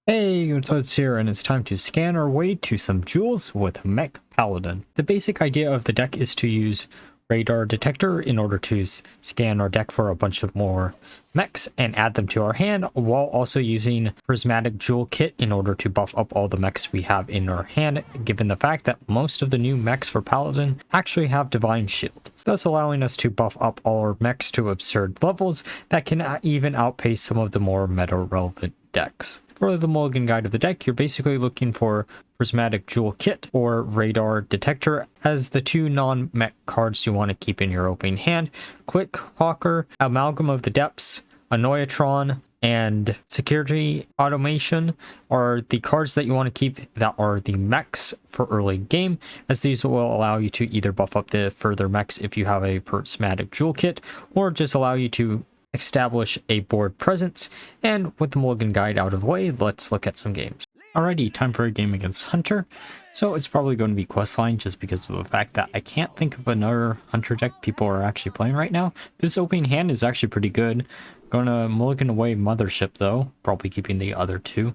Hey, what's up, here, and it's time to scan our way to some jewels with Mech Paladin. The basic idea of the deck is to use radar detector in order to scan our deck for a bunch of more mechs and add them to our hand, while also using prismatic jewel kit in order to buff up all the mechs we have in our hand, given the fact that most of the new mechs for Paladin actually have divine shield, thus allowing us to buff up all our mechs to absurd levels that can even outpace some of the more meta relevant decks. For the Mulligan guide of the deck, you're basically looking for Prismatic Jewel Kit or Radar Detector as the two non-mech cards you want to keep in your opening hand. Click Hawker, Amalgam of the Depths, Annoyatron, and Security Automation are the cards that you want to keep that are the mechs for early game, as these will allow you to either buff up the further mechs if you have a Prismatic Jewel Kit, or just allow you to establish a board presence. And with the Mulligan guide out of the way, let's look at some games. Alrighty, time for a game against Hunter. So it's probably going to be Questline just because of the fact that I can't think of another Hunter deck people are actually playing right now. This opening hand is actually pretty good. Gonna Mulligan away Mothership though, probably keeping the other two.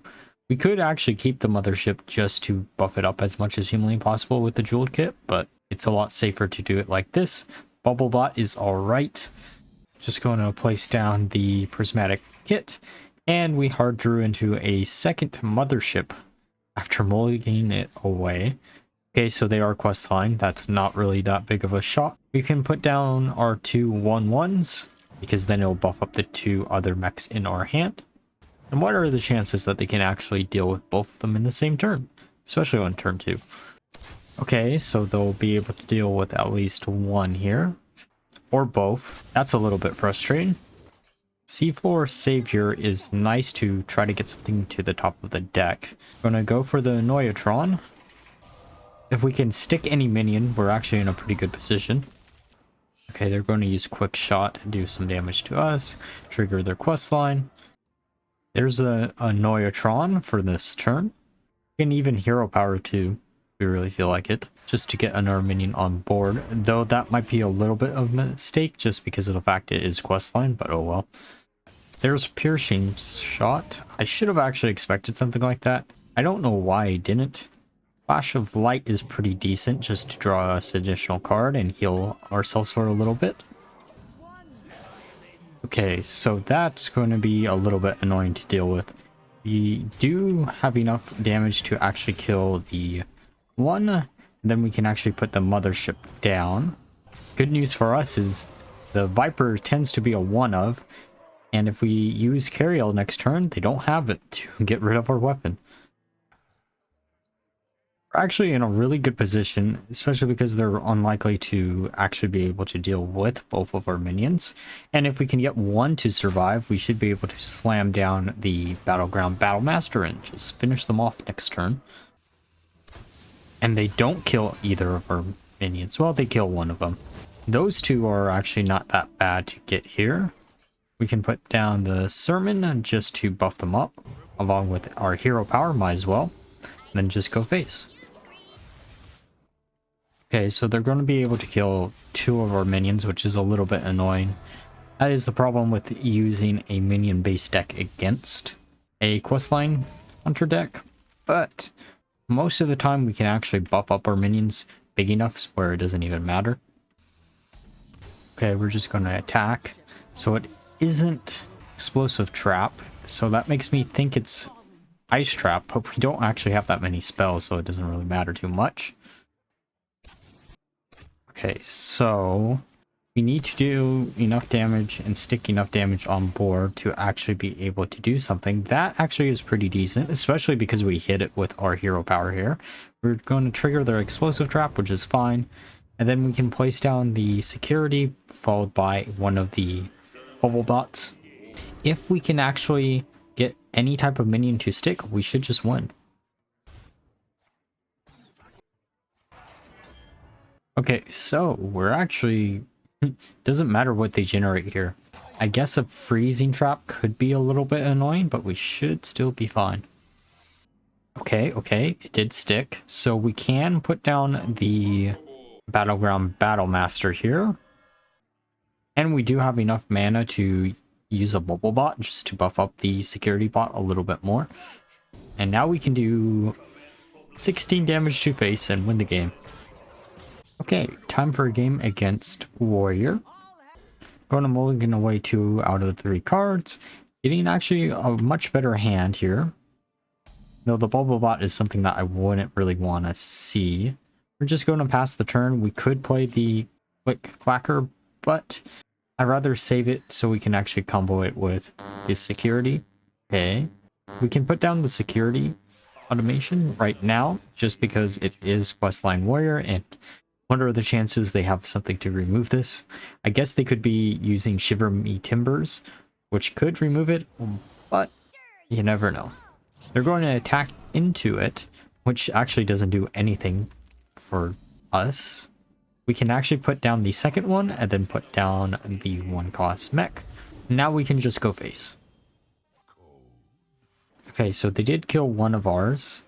We could actually keep the Mothership just to buff it up as much as humanly possible with the Jeweled Kit, but it's a lot safer to do it like this. Bubblebot is alright. Just going to place down the Prismatic Kit, and we hard drew into a second Mothership after mulliganing it away. Okay, so they are questline. That's not really that big of a shot. We can put down our two 1/1s, because then it'll buff up the two other mechs in our hand. And what are the chances that they can actually deal with both of them in the same turn, especially on turn 2? Okay, so they'll be able to deal with at least one here. Or both. That's a little bit frustrating. Seafloor Savior is nice to try to get something to the top of the deck. Gonna go for the Annoyatron. If we can stick any minion, we're actually in a pretty good position. Okay, they're going to use Quick Shot to do some damage to us, trigger their quest line. There's a Annoyatron for this turn. We can even Hero Power too, if we really feel like it, just to get another minion on board, though that might be a little bit of a mistake just because of the fact it is questline, but oh well. There's Piercing Shot. I should have actually expected something like that. I don't know why I didn't. Flash of Light is pretty decent just to draw us an additional card and heal ourselves for a little bit. Okay, so that's going to be a little bit annoying to deal with. We do have enough damage to actually kill the one. Then we can actually put the Mothership down. Good news for us is the Viper tends to be a 1-of, and if we use Cariel next turn, they don't have it to get rid of our weapon. We're actually in a really good position, especially because they're unlikely to actually be able to deal with both of our minions. And if we can get one to survive, we should be able to slam down the Battleground Battlemaster and just finish them off next turn. And they don't kill either of our minions. Well, they kill one of them. Those two are actually not that bad to get here. We can put down the Sermon just to buff them up, along with our Hero Power, might as well. And then just go face. Okay, so they're going to be able to kill two of our minions, which is a little bit annoying. That is the problem with using a minion-based deck against a questline hunter deck, but most of the time we can actually buff up our minions big enough where it doesn't even matter. Okay, we're just going to attack. So it isn't Explosive Trap, so that makes me think it's Ice Trap, but we don't actually have that many spells, so it doesn't really matter too much. Okay, so we need to do enough damage and stick enough damage on board to actually be able to do something. That actually is pretty decent, especially because we hit it with our Hero Power here. We're going to trigger their Explosive Trap, which is fine. And then we can place down the Security, followed by one of the Bubble Bots. If we can actually get any type of minion to stick, we should just win. Okay, so we're actually... doesn't matter what they generate here. I guess a Freezing Trap could be a little bit annoying, but we should still be fine. Okay, it did stick. So we can put down the Battleground Battlemaster here. And we do have enough mana to use a Bubble Bot just to buff up the Security Bot a little bit more. And now we can do 16 damage to face and win the game. Okay, time for a game against Warrior. Going to mulligan away 2 out of the 3 cards. Getting actually a much better hand here. Though the bubble bot is something that I wouldn't really want to see. We're just going to pass the turn. We could play the Click Clacker, but I'd rather save it so we can actually combo it with his security. Okay. We can put down the security automation right now, just because it is Questline Warrior, and what are the chances they have something to remove this? I guess they could be using Shiver Me Timbers, which could remove it, but you never know. They're going to attack into it, which actually doesn't do anything for us. We can actually put down the second one and then put down the 1-cost mech. Now we can just go face. Okay, so they did kill one of ours.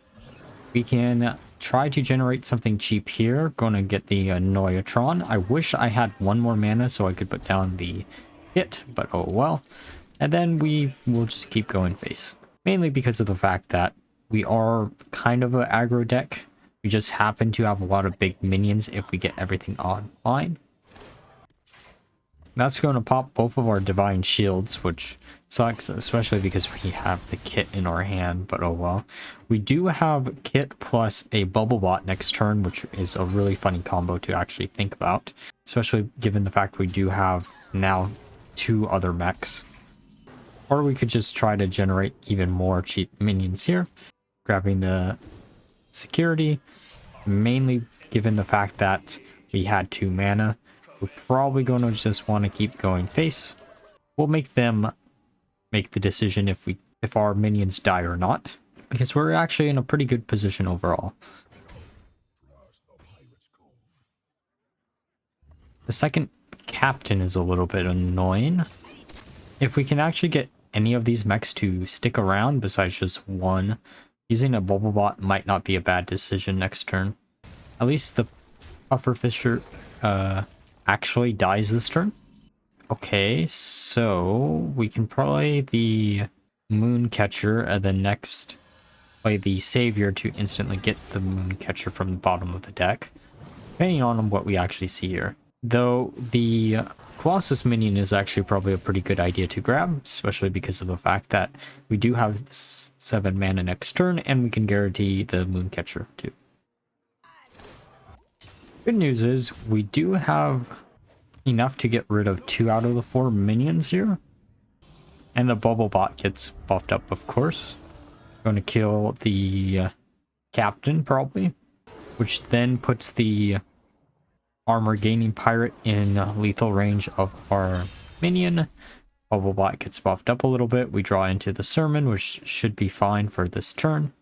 We can try to generate something cheap here. Going to get the Noyatron. I wish I had one more mana so I could put down the hit, but oh well. And then we will just keep going face. Mainly because of the fact that we are kind of an aggro deck. We just happen to have a lot of big minions if we get everything online. That's going to pop both of our divine shields, which sucks, especially because we have the kit in our hand, but oh well. We do have kit plus a bubble bot next turn, which is a really funny combo to actually think about, especially given the fact we do have now 2 other mechs. Or we could just try to generate even more cheap minions here, grabbing the security, mainly given the fact that we had 2 mana. We're probably going to just want to keep going face. We'll make them make the decision if our minions die or not, because we're actually in a pretty good position overall. The second captain is a little bit annoying. If we can actually get any of these mechs to stick around besides just one, using a bubble bot might not be a bad decision next turn. At least the Pufferfisher actually dies this turn. Okay, so we can play the Mooncatcher and then next play the Savior to instantly get the Mooncatcher from the bottom of the deck, depending on what we actually see here. Though the Colossus minion is actually probably a pretty good idea to grab, especially because of the fact that we do have 7 mana next turn and we can guarantee the Mooncatcher too. Good news is we do have enough to get rid of 2 out of the 4 minions here. And the bubble bot gets buffed up, of course. Going to kill the captain probably, which then puts the armor gaining pirate in lethal range of our minion. Bubble bot gets buffed up a little bit. We draw into the sermon, which should be fine for this turn.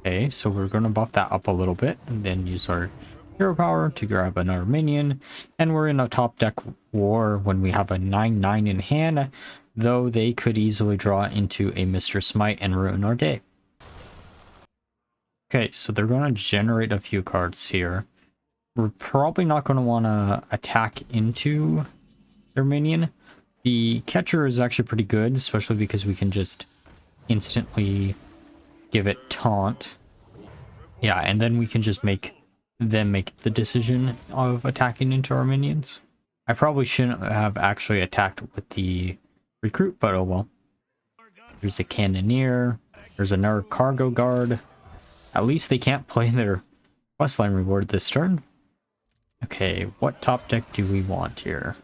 Okay, so we're going to buff that up a little bit and then use our hero power to grab another minion. And we're in a top deck war when we have a 9/9 in hand, though they could easily draw into a Mr. Smite and ruin our day. Okay, so they're going to generate a few cards here. We're probably not going to want to attack into their minion. The catcher is actually pretty good, especially because we can just instantly give it taunt. Yeah, and then we can just make them make the decision of attacking into our minions. I probably shouldn't have actually attacked with the recruit, but oh well. There's a cannoneer. There's another cargo guard. At least they can't play their questline reward this turn. Okay, what top deck do we want here?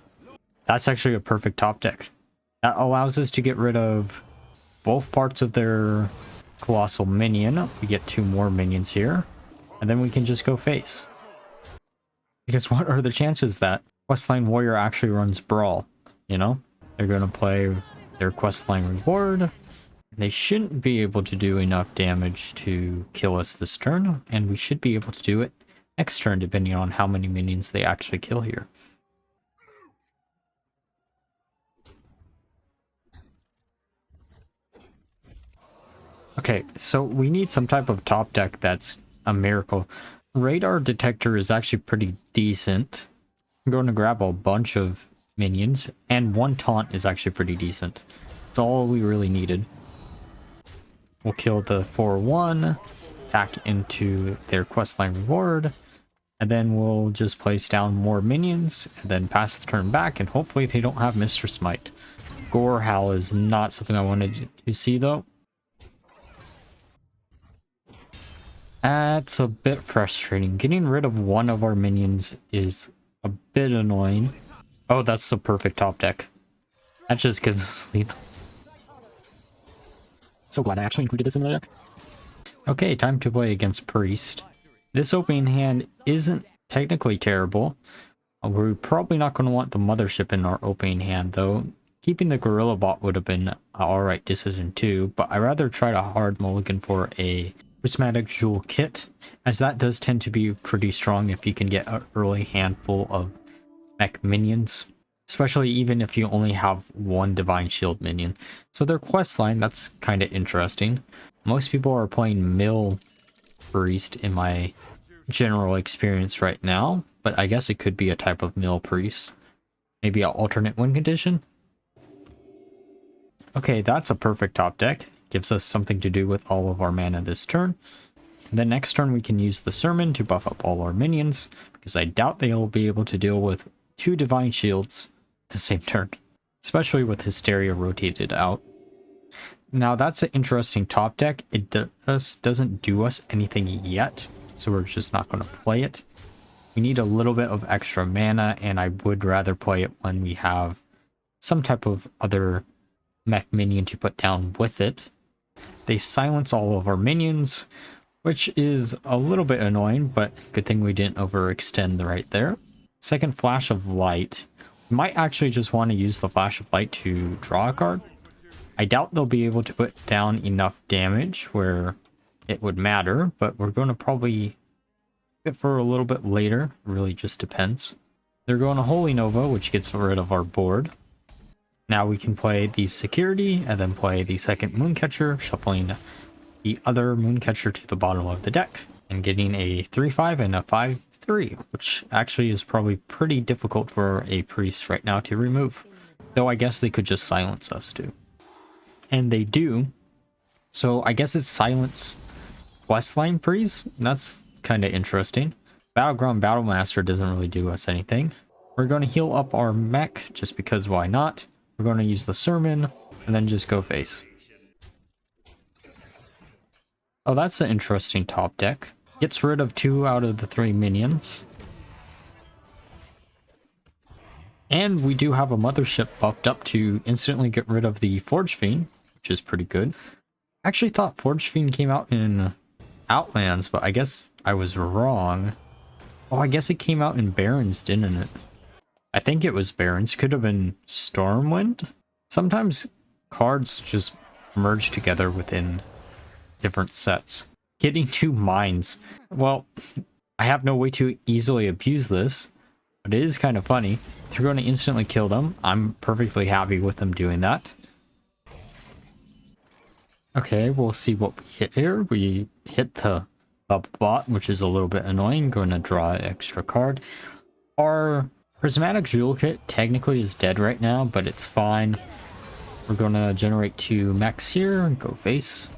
That's actually a perfect top deck. That allows us to get rid of both parts of their colossal minion. We get 2 more minions here, and then we can just go face. Because what are the chances that Questline Warrior actually runs Brawl? You know, they're going to play their Questline Reward. They shouldn't be able to do enough damage to kill us this turn, and we should be able to do it next turn depending on how many minions they actually kill here. Okay, so we need some type of top deck that's a miracle. Radar Detector is actually pretty decent. I'm going to grab a bunch of minions, and 1 taunt is actually pretty decent. It's all we really needed. We'll kill the 4/1, attack into their questline reward, and then we'll just place down more minions, and then pass the turn back, and hopefully they don't have Mistress Might. Gore Howl is not something I wanted to see, though. That's a bit frustrating. Getting rid of one of our minions is a bit annoying. Oh, that's the perfect top deck. That just gives us lethal. So glad I actually included this in the deck. Okay, time to play against Priest. This opening hand isn't technically terrible. We're probably not going to want the Mothership in our opening hand, though. Keeping the Gorilla Bot would have been an alright decision too, but I'd rather try to hard mulligan for a Prismatic Jewel kit, as that does tend to be pretty strong if you can get an early handful of mech minions, especially even if you only have 1 Divine Shield minion. So their quest line, that's kind of interesting. Most people are playing Mill Priest in my general experience right now, but I guess it could be a type of Mill Priest. Maybe an alternate win condition? Okay, that's a perfect top deck. Gives us something to do with all of our mana this turn. The next turn we can use the Sermon to buff up all our minions, because I doubt they'll be able to deal with 2 Divine Shields the same turn, especially with Hysteria rotated out. Now that's an interesting top deck. It doesn't do us anything yet, so we're just not going to play it. We need a little bit of extra mana, and I would rather play it when we have some type of other mech minion to put down with it. They silence all of our minions, which is a little bit annoying, but good thing we didn't overextend right there. Second Flash of Light. We might actually just want to use the Flash of Light to draw a card. I doubt they'll be able to put down enough damage where it would matter, but we're going to probably get for a little bit later. It really just depends. They're going to Holy Nova, which gets rid of our board. Now we can play the Security and then play the second Mooncatcher, shuffling the other Mooncatcher to the bottom of the deck and getting a 3/5 and a 5/3, which actually is probably pretty difficult for a Priest right now to remove. Though I guess they could just silence us too. And they do. So I guess it's silence questline Priest. That's kind of interesting. Battleground Battlemaster doesn't really do us anything. We're going to heal up our mech just because why not? We're going to use the Sermon and then just go face. Oh, that's an interesting top deck. Gets rid of 2 out of the 3 minions. And we do have a Mothership buffed up to instantly get rid of the Forge Fiend, which is pretty good. I actually thought Forge Fiend came out in Outlands, but I guess I was wrong. Oh, I guess it came out in Barrens, didn't it? I think it was Barrens. Could have been Stormwind. Sometimes cards just merge together within different sets. Getting 2 mines. Well, I have no way to easily abuse this, but it is kind of funny. They're going to instantly kill them. I'm perfectly happy with them doing that. Okay, we'll see what we hit here. We hit the bubble bot, which is a little bit annoying. Going to draw an extra card. Our Prismatic Jewel kit technically is dead right now, but it's fine. We're going to generate 2 mechs here and go face.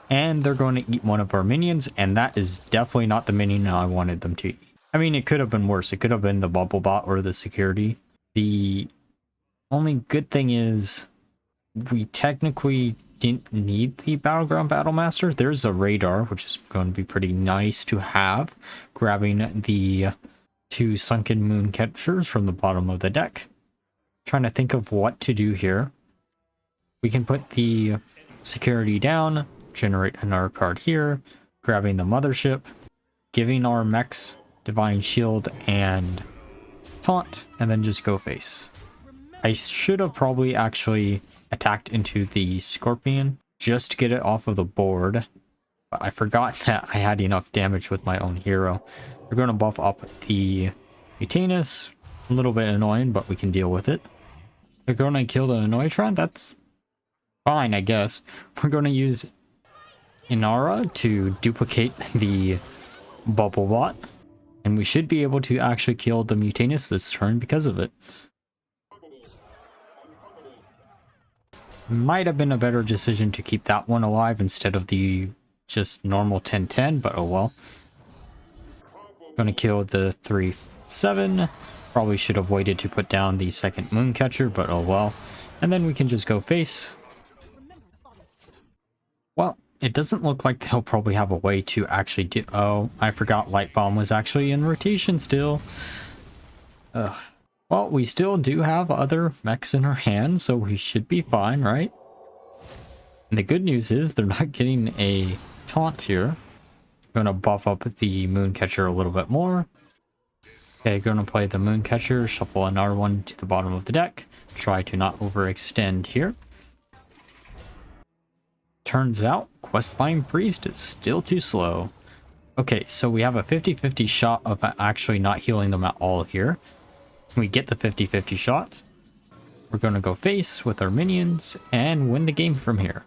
And they're going to eat one of our minions, and that is definitely not the minion I wanted them to eat. I mean, it could have been worse. It could have been the bubble bot or the Security. The only good thing is we technically didn't need the Battleground Battlemaster. There's a radar, which is going to be pretty nice to have, grabbing the 2 Sunken Mooncatchers from the bottom of the deck. Trying to think of what to do here. We can put the Security down, generate another card here, grabbing the Mothership, giving our mechs Divine Shield and Taunt, and then just go face. I should have probably actually attacked into the Scorpion just to get it off of the board, but I forgot that I had enough damage with my own hero. We're going to buff up the Mutanus. A little bit annoying, but we can deal with it. We're going to kill the Anoitron. That's fine, I guess. We're going to use Inara to duplicate the Bubble Bot. And we should be able to actually kill the Mutanus this turn because of it. Might have been a better decision to keep that one alive instead of the just normal 10-10, but oh well. Gonna kill the 3-7. Probably should have waited to put down the second Mooncatcher, but oh well. And then we can just go face. Well, it doesn't look like they'll probably have a way to actually do... Oh, I forgot Light Bomb was actually in rotation still. Ugh. Well, we still do have other mechs in our hand, so we should be fine, right? And the good news is they're not getting a taunt here. Gonna buff up the Mooncatcher a little bit more. Okay, gonna play the Mooncatcher, shuffle another one to the bottom of the deck. Try to not overextend here. Turns out, Questline Priest is still too slow. Okay, so we have a 50-50 shot of actually not healing them at all here. We get the 50-50 shot. We're gonna go face with our minions and win the game from here.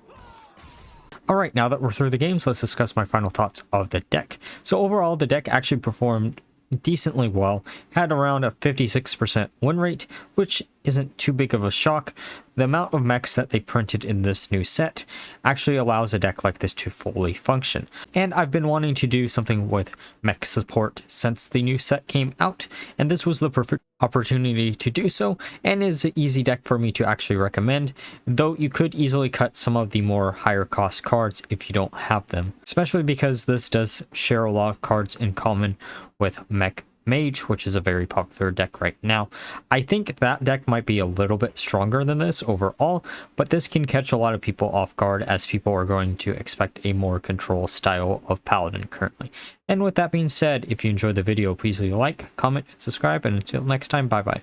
Alright, now that we're through the games, let's discuss my final thoughts of the deck. So overall, the deck actually performed decently well, had around a 56% win rate, which isn't too big of a shock. The amount of mechs that they printed in this new set actually allows a deck like this to fully function. And I've been wanting to do something with mech support since the new set came out, and this was the perfect opportunity to do so, and is an easy deck for me to actually recommend, though you could easily cut some of the more higher cost cards if you don't have them, especially because this does share a lot of cards in common with Mech Mage, which is a very popular deck right now. I think that deck might be a little bit stronger than this overall, but this can catch a lot of people off guard as people are going to expect a more control style of Paladin currently. And with that being said, if you enjoyed the video, please leave a like, comment, and subscribe, and until next time, bye bye.